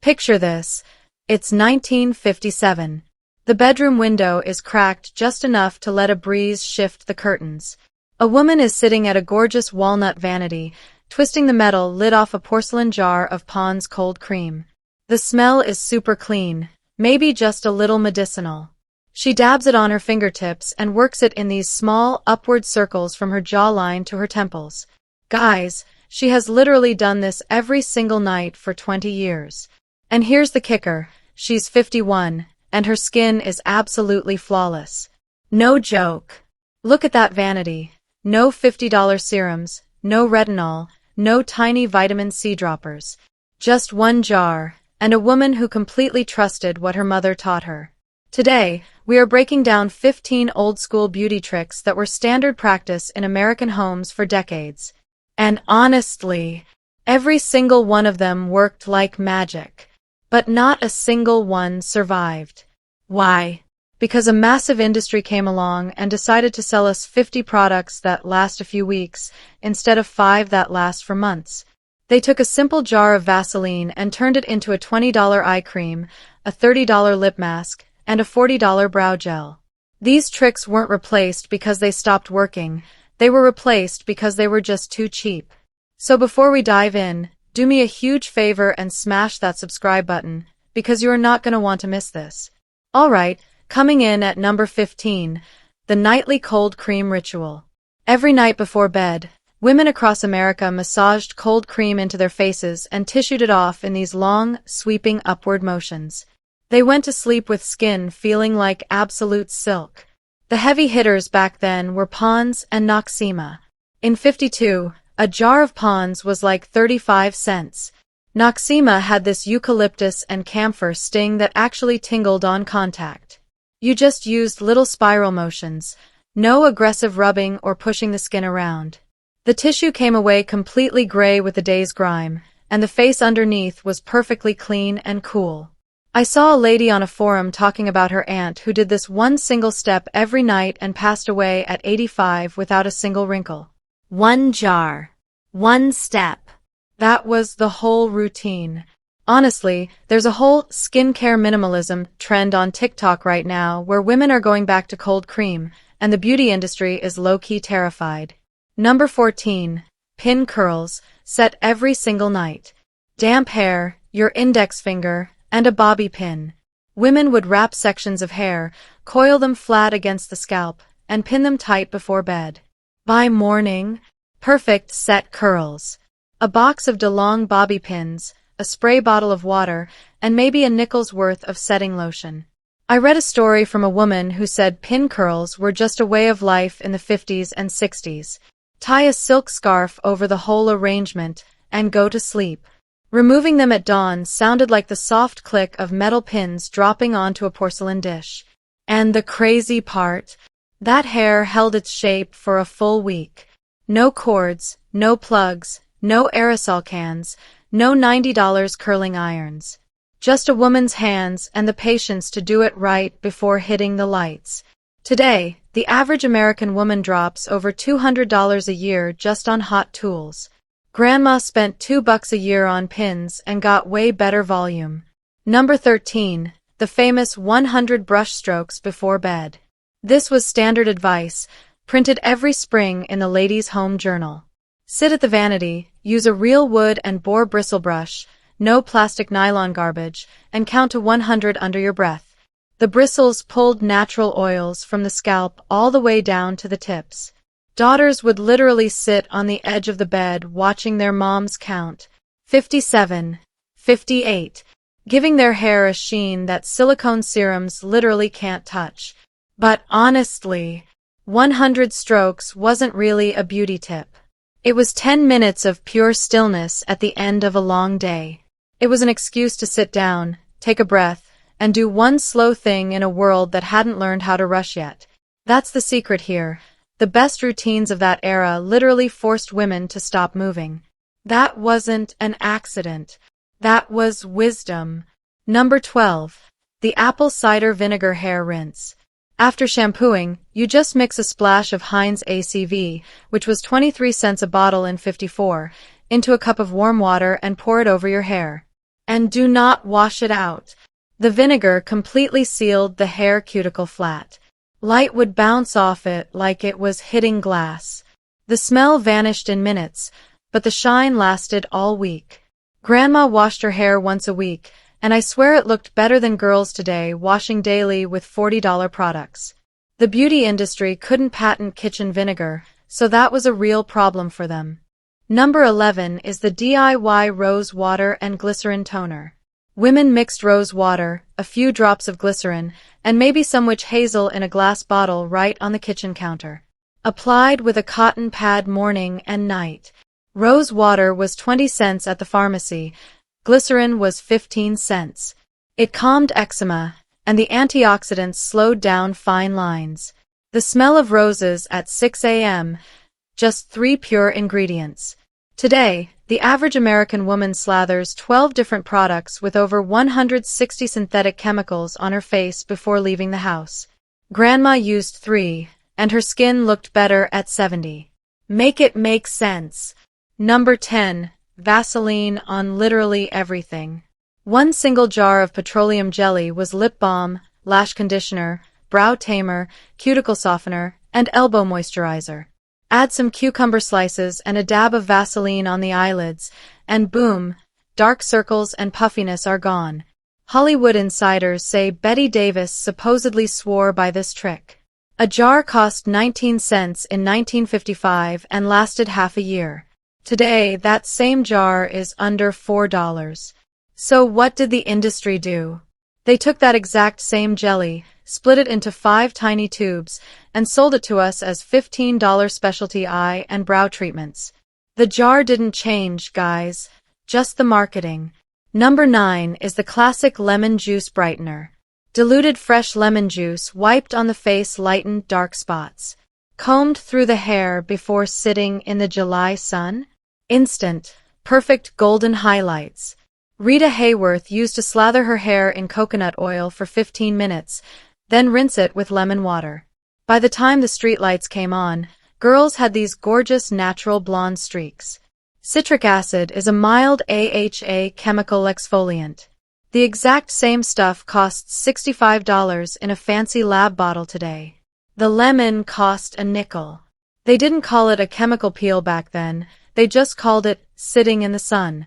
Picture this. It's 1957. The bedroom window is cracked just enough to let a breeze shift the curtains. A woman is sitting at a gorgeous walnut vanity, twisting the metal lid off a porcelain jar of Pond's cold cream. The smell is super clean, maybe just a little medicinal. She dabs it on her fingertips and works it in these small, upward circles from her jawline to her temples. Guys, she has literally done this every single night for 20 years. And here's the kicker, she's 51, and her skin is absolutely flawless. No joke. Look at that vanity. No $50 serums, no retinol, no tiny vitamin C droppers. Just one jar, and a woman who completely trusted what her mother taught her. Today, we are breaking down 15 old-school beauty tricks that were standard practice in American homes for decades. And honestly, every single one of them worked like magic. But not a single one survived. Why? Because a massive industry came along and decided to sell us 50 products that last a few weeks, instead of 5 that last for months. They took a simple jar of Vaseline and turned it into a $20 eye cream, a $30 lip mask, and a $40 brow gel. These tricks weren't replaced because they stopped working, they were replaced because they were just too cheap. So before we dive in, do me a huge favor and smash that subscribe button, because you are not going to want to miss this. Alright, coming in at number 15, the nightly cold cream ritual. Every night before bed, women across America massaged cold cream into their faces and tissued it off in these long, sweeping upward motions. They went to sleep with skin feeling like absolute silk. The heavy hitters back then were Pond's and Noxzema. In '52, a jar of Pond's was like 35 cents. Noxzema had this eucalyptus and camphor sting that actually tingled on contact. You just used little spiral motions, no aggressive rubbing or pushing the skin around. The tissue came away completely gray with the day's grime, and the face underneath was perfectly clean and cool. I saw a lady on a forum talking about her aunt who did this one single step every night and passed away at 85 without a single wrinkle. One jar. One step. That was the whole routine. Honestly, there's a whole skincare minimalism trend on TikTok right now where women are going back to cold cream, and the beauty industry is low-key terrified. Number 14. Pin curls, set every single night. Damp hair, your index finger, and a bobby pin. Women would wrap sections of hair, coil them flat against the scalp, and pin them tight before bed. By morning, perfect set curls. A box of DeLong bobby pins, a spray bottle of water, and maybe a nickel's worth of setting lotion. I read a story from a woman who said pin curls were just a way of life in the 50s and 60s. Tie a silk scarf over the whole arrangement, and go to sleep. Removing them at dawn sounded like the soft click of metal pins dropping onto a porcelain dish. And the crazy part? That hair held its shape for a full week. No cords, no plugs, no aerosol cans, no $90 curling irons. Just a woman's hands and the patience to do it right before hitting the lights. Today, the average American woman drops over $200 a year just on hot tools. Grandma spent $2 a year on pins and got way better volume. Number 13. The famous 100 brush strokes before bed. This was standard advice, printed every spring in the ladies' home journal. Sit at the vanity, use a real wood and boar bristle brush, no plastic nylon garbage, and count to 100 under your breath. The bristles pulled natural oils from the scalp all the way down to the tips. Daughters would literally sit on the edge of the bed watching their moms count. 57, 58, giving their hair a sheen that silicone serums literally can't touch. But honestly, 100 strokes wasn't really a beauty tip. It was 10 minutes of pure stillness at the end of a long day. It was an excuse to sit down, take a breath, and do one slow thing in a world that hadn't learned how to rush yet. That's the secret here. The best routines of that era literally forced women to stop moving. That wasn't an accident. That was wisdom. Number 12. The apple cider vinegar hair rinse. After shampooing, you just mix a splash of Heinz ACV, which was 23 cents a bottle in '54, into a cup of warm water and pour it over your hair. And do not wash it out. The vinegar completely sealed the hair cuticle flat. Light would bounce off it like it was hitting glass. The smell vanished in minutes, but the shine lasted all week. Grandma washed her hair once a week, and I swear it looked better than girls today washing daily with $40 products. The beauty industry couldn't patent kitchen vinegar, so that was a real problem for them. Number 11 is the DIY rose water and glycerin toner. Women mixed rose water, a few drops of glycerin, and maybe some witch hazel in a glass bottle right on the kitchen counter. Applied with a cotton pad morning and night. Rose water was 20 cents at the pharmacy. Glycerin was 15 cents. It calmed eczema, and the antioxidants slowed down fine lines. The smell of roses at 6 a.m., just 3 pure ingredients. Today, the average American woman slathers 12 different products with over 160 synthetic chemicals on her face before leaving the house. Grandma used 3, and her skin looked better at 70. Make it make sense. Number 10. Vaseline on literally everything. One single jar of petroleum jelly was lip balm, lash conditioner, brow tamer, cuticle softener, and elbow moisturizer. Add some cucumber slices and a dab of Vaseline on the eyelids, and boom, dark circles and puffiness are gone. Hollywood insiders say Bette Davis supposedly swore by this trick. A jar cost 19 cents in 1955 and lasted half a year. Today, that same jar is under $4. So what did the industry do? They took that exact same jelly, split it into 5 tiny tubes, and sold it to us as $15 specialty eye and brow treatments. The jar didn't change, guys. Just the marketing. Number 9 is the classic lemon juice brightener. Diluted fresh lemon juice wiped on the face lightened dark spots. Combed through the hair before sitting in the July sun? Instant, perfect golden highlights. Rita Hayworth used to slather her hair in coconut oil for 15 minutes, then rinse it with lemon water. By the time the streetlights came on, girls had these gorgeous natural blonde streaks. Citric acid is a mild AHA chemical exfoliant. The exact same stuff costs $65 in a fancy lab bottle today. The lemon cost a nickel. They didn't call it a chemical peel back then, they just called it sitting in the sun.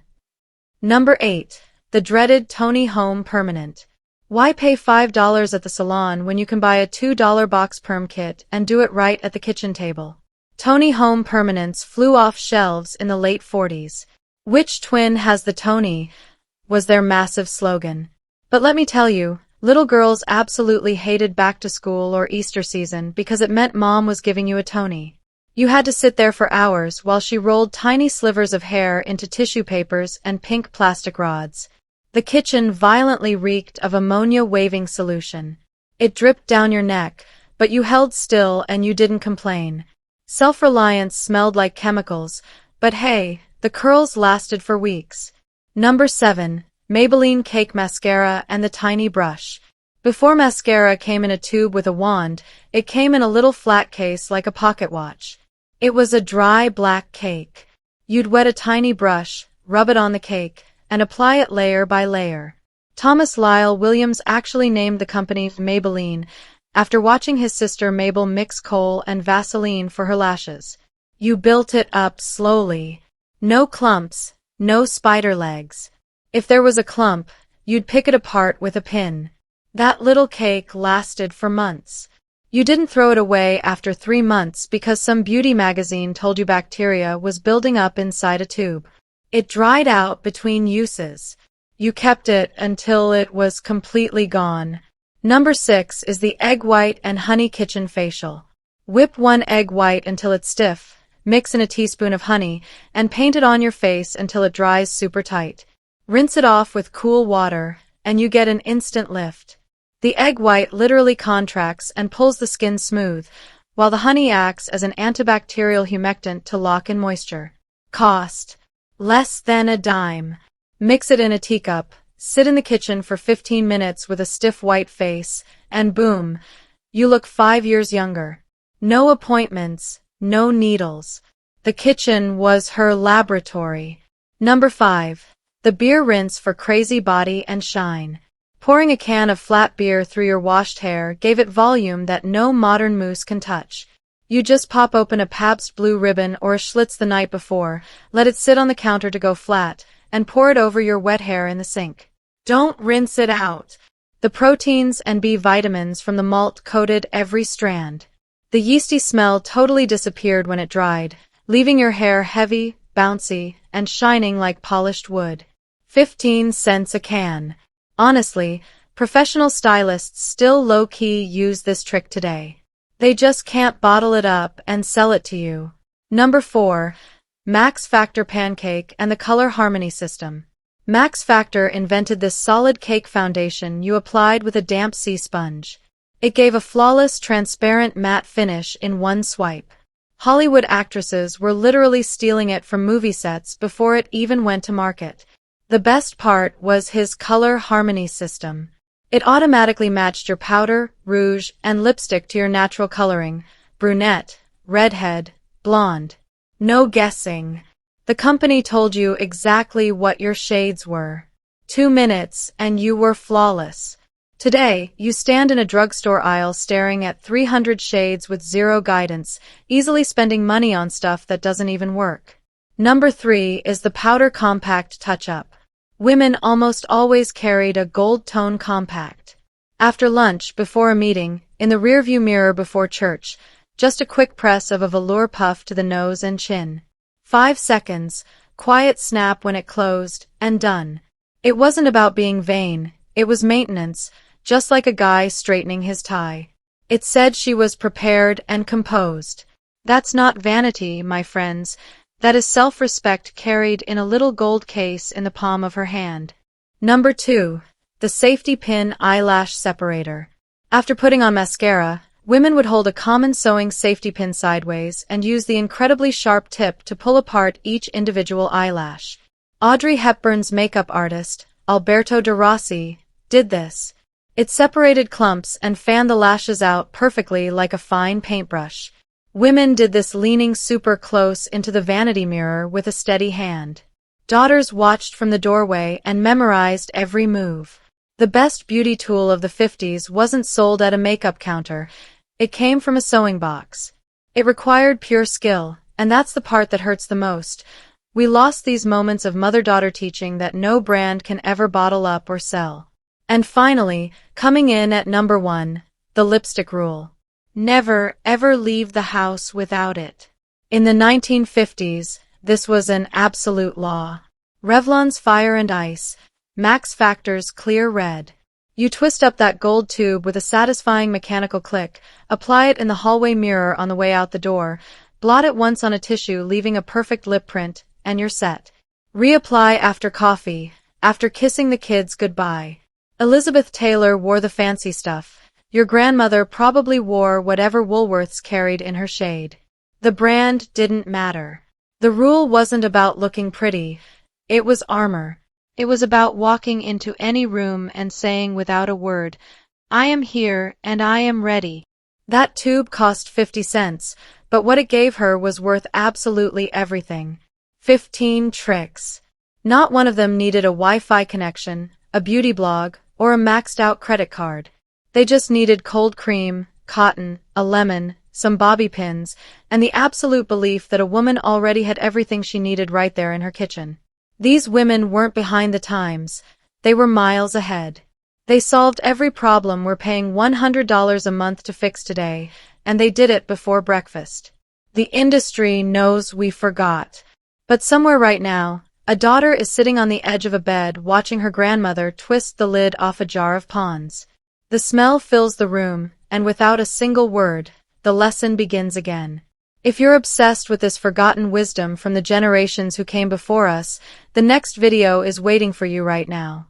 Number 8. The dreaded Tony Home Permanent. Why pay $5 at the salon when you can buy a $2 box perm kit and do it right at the kitchen table? Tony Home Permanents flew off shelves in the late 40s. Which twin has the Tony? Was their massive slogan. But let me tell you, little girls absolutely hated back to school or Easter season because it meant mom was giving you a Tony. You had to sit there for hours while she rolled tiny slivers of hair into tissue papers and pink plastic rods. The kitchen violently reeked of ammonia-waving solution. It dripped down your neck, but you held still and you didn't complain. Self-reliance smelled like chemicals, but hey, the curls lasted for weeks. Number 7. Maybelline Cake Mascara and the Tiny Brush. Before mascara came in a tube with a wand, it came in a little flat case like a pocket watch. It was a dry black cake. You'd wet a tiny brush, rub it on the cake, and apply it layer by layer. Thomas Lyle Williams actually named the company Maybelline after watching his sister Mabel mix coal and Vaseline for her lashes. You built it up slowly. No clumps, no spider legs. If there was a clump, you'd pick it apart with a pin. That little cake lasted for months. You didn't throw it away after 3 months because some beauty magazine told you bacteria was building up inside a tube. It dried out between uses. You kept it until it was completely gone. Number 6 is the Egg White and Honey Kitchen Facial. Whip 1 egg white until it's stiff, mix in a teaspoon of honey, and paint it on your face until it dries super tight. Rinse it off with cool water, and you get an instant lift. The egg white literally contracts and pulls the skin smooth, while the honey acts as an antibacterial humectant to lock in moisture. Cost: less than a dime. Mix it in a teacup, sit in the kitchen for 15 minutes with a stiff white face, and boom, you look 5 years younger. No appointments, no needles. The kitchen was her laboratory. Number 5. The beer rinse for crazy body and shine. Pouring a can of flat beer through your washed hair gave it volume that no modern mousse can touch. You just pop open a Pabst Blue Ribbon or a Schlitz the night before, let it sit on the counter to go flat, and pour it over your wet hair in the sink. Don't rinse it out. The proteins and B vitamins from the malt coated every strand. The yeasty smell totally disappeared when it dried, leaving your hair heavy, bouncy, and shining like polished wood. 15 cents a can. Honestly, professional stylists still low-key use this trick today. They just can't bottle it up and sell it to you. Number 4. Max Factor Pancake and the Color Harmony System. Max Factor invented this solid cake foundation you applied with a damp sea sponge. It gave a flawless, transparent matte finish in one swipe. Hollywood actresses were literally stealing it from movie sets before it even went to market. The best part was his color harmony system. It automatically matched your powder, rouge, and lipstick to your natural coloring: brunette, redhead, blonde. No guessing. The company told you exactly what your shades were. 2 minutes and you were flawless. Today, you stand in a drugstore aisle staring at 300 shades with zero guidance, easily spending money on stuff that doesn't even work. Number 3 is the Powder Compact Touch-Up. Women almost always carried a gold tone compact. After lunch, before a meeting, in the rearview mirror before church, just a quick press of a velour puff to the nose and chin. 5 seconds, quiet snap when it closed, and done. It wasn't about being vain, it was maintenance, just like a guy straightening his tie. It said she was prepared and composed. That's not vanity, my friends. That is self-respect carried in a little gold case in the palm of her hand. Number 2. The Safety Pin Eyelash Separator. After putting on mascara, women would hold a common sewing safety pin sideways and use the incredibly sharp tip to pull apart each individual eyelash. Audrey Hepburn's makeup artist, Alberto de Rossi, did this. It separated clumps and fanned the lashes out perfectly like a fine paintbrush. Women did this leaning super close into the vanity mirror with a steady hand. Daughters watched from the doorway and memorized every move. The best beauty tool of the 50s wasn't sold at a makeup counter. It came from a sewing box. It required pure skill, and that's the part that hurts the most. We lost these moments of mother-daughter teaching that no brand can ever bottle up or sell. And finally, coming in at number 1, the lipstick rule. Never, ever leave the house without it. In the 1950s, this was an absolute law. Revlon's Fire and Ice, Max Factor's Clear Red. You twist up that gold tube with a satisfying mechanical click, apply it in the hallway mirror on the way out the door, blot it once on a tissue leaving a perfect lip print, and you're set. Reapply after coffee, after kissing the kids goodbye. Elizabeth Taylor wore the fancy stuff. Your grandmother probably wore whatever Woolworths carried in her shade. The brand didn't matter. The rule wasn't about looking pretty. It was armor. It was about walking into any room and saying without a word, "I am here and I am ready." That tube cost 50 cents, but what it gave her was worth absolutely everything. 15 tricks. Not one of them needed a Wi-Fi connection, a beauty blog, or a maxed-out credit card. They just needed cold cream, cotton, a lemon, some bobby pins, and the absolute belief that a woman already had everything she needed right there in her kitchen. These women weren't behind the times. They were miles ahead. They solved every problem we're paying $100 a month to fix today, and they did it before breakfast. The industry knows we forgot. But somewhere right now, a daughter is sitting on the edge of a bed watching her grandmother twist the lid off a jar of Pond's. The smell fills the room, and without a single word, the lesson begins again. If you're obsessed with this forgotten wisdom from the generations who came before us, the next video is waiting for you right now.